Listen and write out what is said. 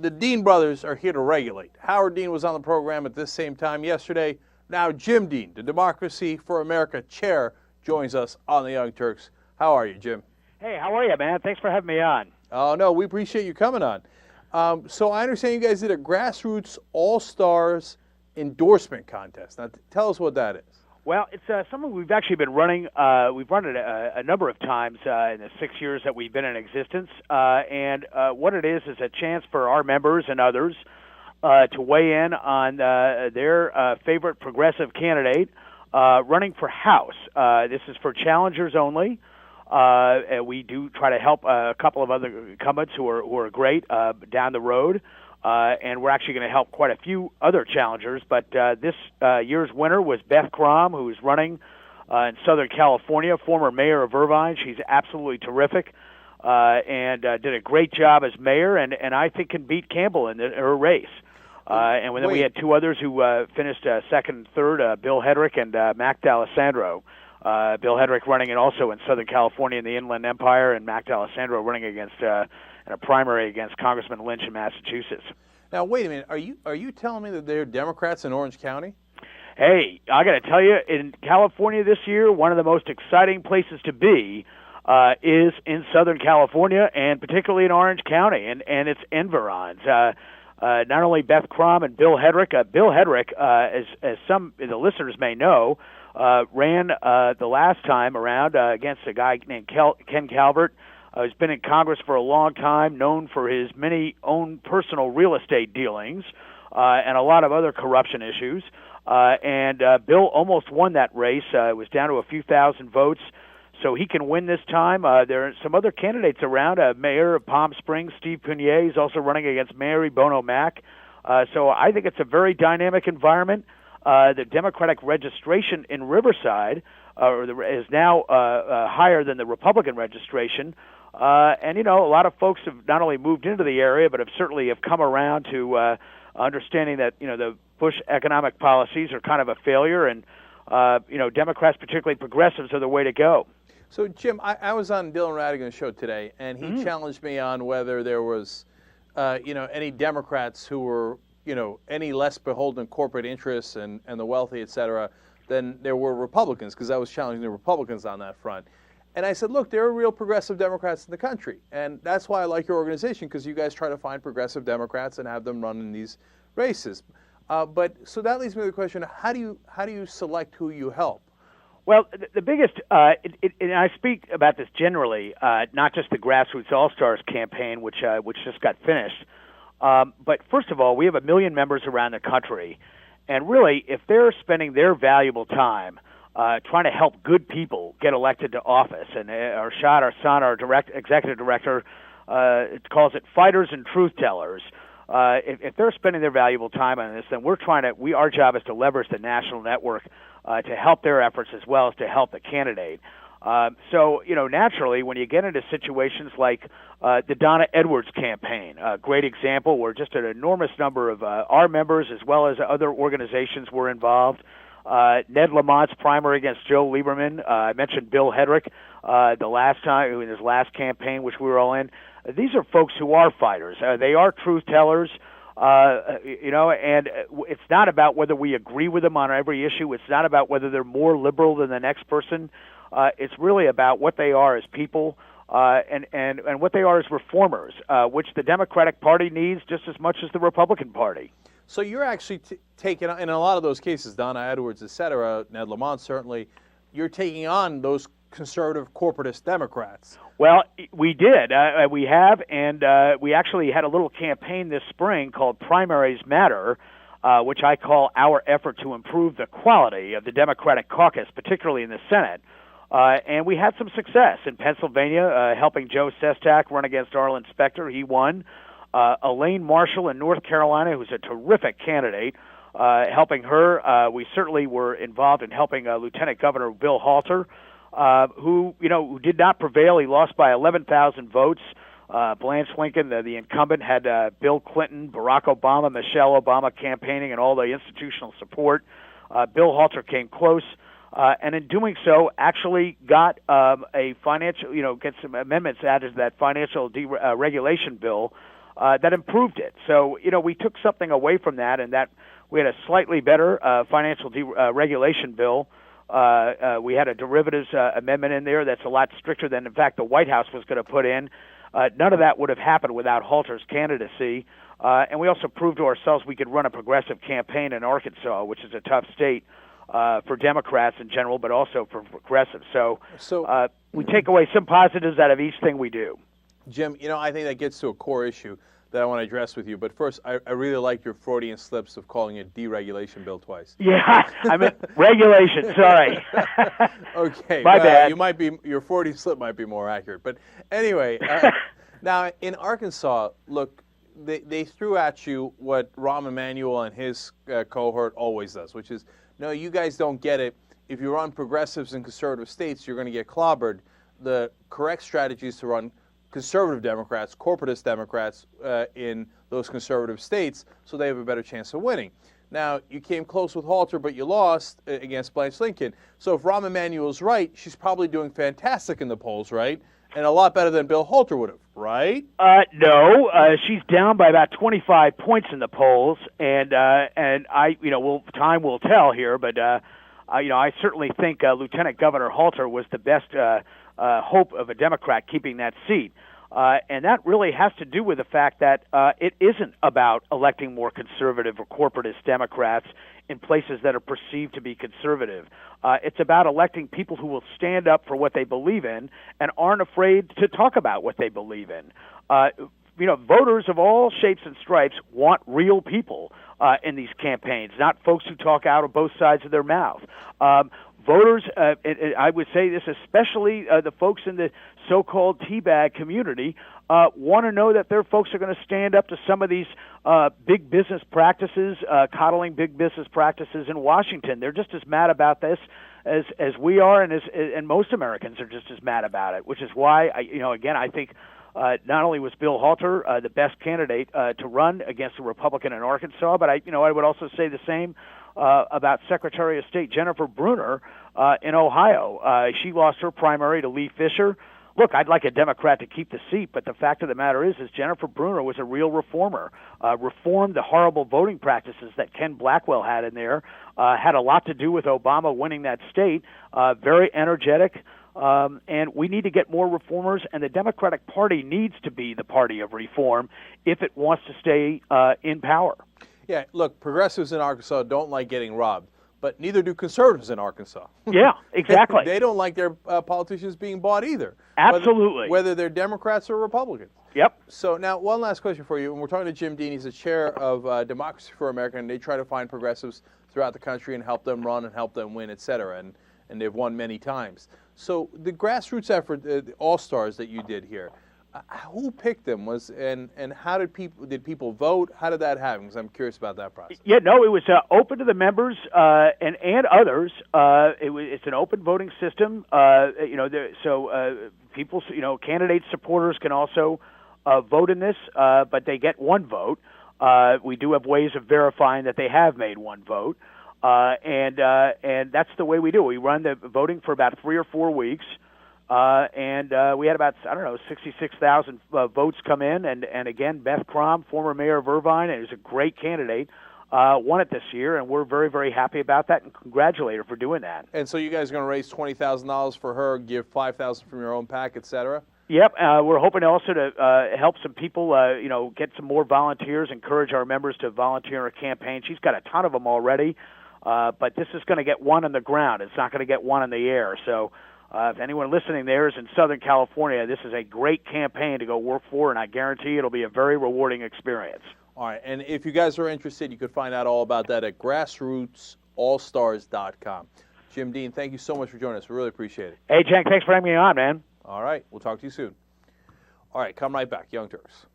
the Dean brothers are here to regulate. Howard Dean was on the program at this same time yesterday. Now Jim Dean, the Democracy for America chair, joins us on the Young Turks. How are you, Jim? Hey, how are you, man? Thanks for having me on. Oh, no, we appreciate you coming on. So I understand you guys did a Grassroots All-Stars endorsement contest. Now, tell us what that is. Well, it's something we've actually been running. We've run it a number of times in the 6 years that we've been in existence. And what it is a chance for our members and others to weigh in on their favorite progressive candidate running for House. This is for challengers only. We do try to help a couple of other incumbents who are great down the road. And we're actually going to help quite a few other challengers. But this year's winner was Beth Krom, who's running in Southern California, former mayor of Irvine. She's absolutely terrific and did a great job as mayor, and I think can beat Campbell in her race. And then we had two others who finished second and third, Bill Hedrick and Mac Dalesandro. Bill Hedrick running also in Southern California in the Inland Empire, and Mac Dalesandro running against in a primary against Congressman Lynch in Massachusetts. Now, wait a minute. Are you telling me that they're Democrats in Orange County? Hey, I got to tell you, in California this year, one of the most exciting places to be is in Southern California, and particularly in Orange County and its environs. Not only Beth Krom and Bill Hedrick. Bill Hedrick, as some of the listeners may know, ran the last time around against a guy named Ken Calvert, who's been in Congress for a long time, known for his many own personal real estate dealings and a lot of other corruption issues. And Bill almost won that race. It was down to a few thousand votes, so he can win this time. There are some other candidates around. Mayor of Palm Springs, Steve Punier, is also running against Mary Bono Mack. So I think it's a very dynamic environment. The Democratic registration in Riverside is now higher than the Republican registration. And, you know, a lot of folks have not only moved into the area, but have certainly come around to understanding that, you know, the Bush economic policies are kind of a failure, and, you know, Democrats, particularly progressives, are the way to go. So, Jim, I was on Dylan Radigan's show today, and he challenged me on whether there was, you know, any Democrats who were, you know, any less beholden to corporate interests and the wealthy, et cetera, than there were Republicans, because I was challenging the Republicans on that front. And I said, look, there are real progressive Democrats in the country, and that's why I like your organization, because you guys try to find progressive Democrats and have them run in these races. But so that leads me to the question: how do you select who you help? Well, the biggest, and I speak about this generally, not just the Grassroots All-Stars campaign, which just got finished. But first of all, we have 1 million members around the country, and really, if they're spending their valuable time trying to help good people get elected to office, and Arshad Arsan, our executive director, calls it fighters and truth tellers. If they're spending their valuable time on this, then our job is to leverage the national network to help their efforts as well as to help the candidate. So, you know, naturally, when you get into situations like the Donna Edwards campaign, a great example where just an enormous number of our members as well as other organizations were involved. Ned Lamont's primary against Joe Lieberman. I mentioned Bill Hedrick the last time in his last campaign, which we were all in. These are folks who are fighters. They are truth tellers. You know, and it's not about whether we agree with them on every issue. It's not about whether they're more liberal than the next person. It's really about what they are as people and what they are as reformers, which the Democratic Party needs just as much as the Republican Party. So you're actually taking, in a lot of those cases, Donna Edwards, et cetera, Ned Lamont certainly, you're taking on those conservative corporatist Democrats. Well, we did. We have, and we actually had a little campaign this spring called Primaries Matter, which I call our effort to improve the quality of the Democratic caucus, particularly in the Senate. And we had some success in Pennsylvania, helping Joe Sestak run against Arlen Specter. He won. Elaine Marshall in North Carolina, who's a terrific candidate, helping her. We certainly were involved in helping Lieutenant Governor Bill Halter, who did not prevail. He lost by 11,000 votes. Blanche Lincoln, the incumbent, had Bill Clinton, Barack Obama, Michelle Obama campaigning and all the institutional support. Bill Halter came close. And in doing so, actually got a financial, get some amendments added to that financial deregulation bill that improved it. So, we took something away from that, and that we had a slightly better financial deregulation bill. We had a derivatives amendment in there that's a lot stricter than, in fact, the White House was going to put in. None of that would have happened without Halter's candidacy. And we also proved to ourselves we could run a progressive campaign in Arkansas, which is a tough state for Democrats in general, but also for progressives. So we take away some positives out of each thing we do. Jim, I think that gets to a core issue that I want to address with you. But first, I really like your Freudian slips of calling it deregulation bill twice. Yeah, I meant regulation. Sorry. Okay. My bad. Your Freudian slip might be more accurate. But anyway, now in Arkansas, look, they threw at you what Rahm Emanuel and his cohort always does, which is, no, you guys don't get it. If you run progressives in conservative states, you're going to get clobbered. The correct strategy is to run conservative Democrats, corporatist Democrats in those conservative states, so they have a better chance of winning. Now, you came close with Halter, but you lost against Blanche Lincoln. So if Rahm Emanuel's right, she's probably doing fantastic in the polls, right? And a lot better than Bill Halter would have, right? No, she's down by about 25 points in the polls, and time will tell here, but I certainly think Lieutenant Governor Halter was the best hope of a Democrat keeping that seat. And that really has to do with the fact that it isn't about electing more conservative or corporatist Democrats in places that are perceived to be conservative. It's about electing people who will stand up for what they believe in and aren't afraid to talk about what they believe in. Voters of all shapes and stripes want real people in these campaigns, not folks who talk out of both sides of their mouth. Voters, I would say this especially the folks in the so-called teabag community, want to know that their folks are going to stand up to some of these big business practices, coddling big business practices in Washington. They're just as mad about this as we are, and most Americans are just as mad about it, which is why, I think not only was Bill Halter the best candidate to run against a Republican in Arkansas, but I would also say the same about Secretary of State Jennifer Bruner in Ohio. She lost her primary to Lee Fisher. Look, I'd like a Democrat to keep the seat, but the fact of the matter is Jennifer Bruner was a real reformer, reformed the horrible voting practices that Ken Blackwell had in there, had a lot to do with Obama winning that state, very energetic, and we need to get more reformers, and the Democratic Party needs to be the party of reform if it wants to stay in power. Yeah, look, progressives in Arkansas don't like getting robbed, but neither do conservatives in Arkansas. Yeah, exactly. They don't like their politicians being bought either. Absolutely. Whether they're Democrats or Republicans. Yep. So now one last question for you. And we're talking to Jim Dean. He's the chair of Democracy for America, and they try to find progressives throughout the country and help them run and help them win, et cetera. And they've won many times. So the grassroots effort, the All-Stars that you did here, who picked them? And how did people vote? How did that happen? Because I'm curious about that process. Yeah, no, it was open to the members and others. It's an open voting system. People, candidates, supporters can also vote in this, but they get one vote. We do have ways of verifying that they have made one vote, and that's the way we do it. We run the voting for about 3 or 4 weeks. And we had about, 66,000 votes come in. And again, Beth Krom, former mayor of Irvine, and is a great candidate, won it this year. And we're very, very happy about that and congratulate her for doing that. And so you guys are going to raise $20,000 for her, give $5,000 from your own PAC, et cetera? Yep. We're hoping also to help some people, get some more volunteers, encourage our members to volunteer in her campaign. She's got a ton of them already, but this is going to get one on the ground. It's not going to get one in the air. So if anyone listening there is in Southern California, this is a great campaign to go work for, and I guarantee it'll be a very rewarding experience. All right, and if you guys are interested, you could find out all about that at grassrootsallstars.com. Jim Dean, thank you so much for joining us. We really appreciate it. Hey, Cenk, thanks for having me on, man. All right, we'll talk to you soon. All right, come right back. Young Turks.